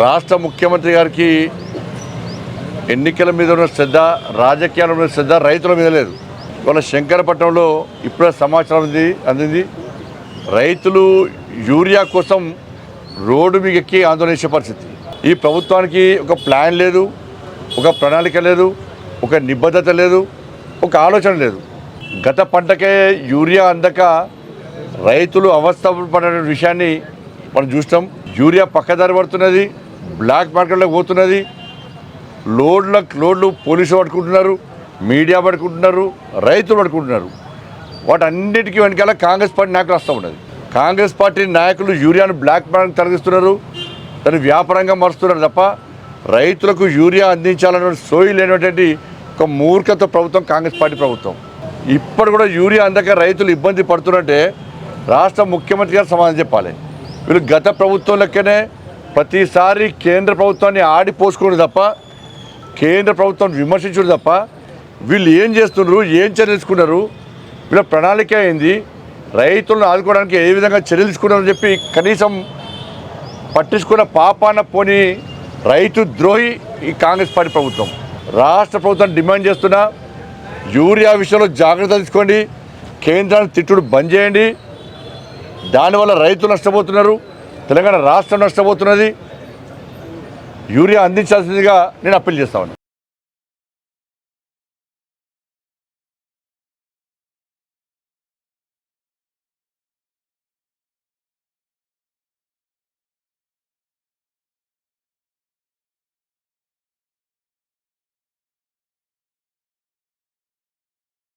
రాష్ట్ర ముఖ్యమంత్రి గారికి ఎన్నికల మీద ఉన్న శ్రద్ధ, రాజకీయాల మీద శ్రద్ధ రైతుల మీద లేదు. ఇవాళ శంకరపట్నంలో ఇప్పుడే సమాచారం అందింది. రైతులు యూరియా కోసం రోడ్డు మీద ఎక్కి ఆందోళన చేసే పరిస్థితి. ఈ ప్రభుత్వానికి ఒక ప్లాన్ లేదు, ఒక ప్రణాళిక లేదు, ఒక నిబద్ధత లేదు, ఒక ఆలోచన లేదు. గత పంటకే యూరియా అందక రైతులు అవస్థ పడిన విషయాన్ని మనం చూస్తాం. యూరియా పక్కదారి పడుతున్నది, బ్లాక్ మార్కెట్లోకి పోతున్నది. లోడ్లు పోలీసులు పట్టుకుంటున్నారు, మీడియా పట్టుకుంటున్నారు, రైతులు పట్టుకుంటున్నారు. వాటన్నిటికీ వెనకాల కాంగ్రెస్ పార్టీ నాయకులు వస్తూ ఉన్నది. కాంగ్రెస్ పార్టీ నాయకులు యూరియాను బ్లాక్ మార్కెట్ తరలిస్తున్నారు, దాన్ని వ్యాపారంగా మరుస్తున్నారు తప్ప రైతులకు యూరియా అందించాలన్న సోయి లేనటువంటి ఒక మూర్ఖత ప్రభుత్వం కాంగ్రెస్ పార్టీ ప్రభుత్వం. ఇప్పుడు కూడా యూరియా అందక రైతులు ఇబ్బంది పడుతున్నట్టే రాష్ట్ర ముఖ్యమంత్రి గారు సమాధానం చెప్పాలి. వీళ్ళు గత ప్రభుత్వం లెక్కనే ప్రతిసారి కేంద్ర ప్రభుత్వాన్ని ఆడిపోసుకోవడం తప్ప, కేంద్ర ప్రభుత్వం విమర్శించడం తప్ప వీళ్ళు ఏం చేస్తున్నారు, ఏం చర్యలు తీసుకున్నారు, వీళ్ళ ప్రణాళిక ఏంది, రైతులను ఆదుకోవడానికి ఏ విధంగా చర్యలు తీసుకున్నారని చెప్పి కనీసం పట్టించుకున్న పాపాన పోని రైతు ద్రోహి ఈ కాంగ్రెస్ పార్టీ ప్రభుత్వం. రాష్ట్ర ప్రభుత్వం డిమాండ్ చేస్తున్నా యూరియా విషయంలో జాగ్రత్త తీసుకోండి, కేంద్రాన్ని తిట్టుడు బంద్ చేయండి. దానివల్ల రైతులు నష్టపోతున్నారు, తెలంగాణ రాష్ట్రం నష్టపోతున్నది. యూరియా అందించాల్సిందిగా నేను అప్పీల్ చేస్తాను.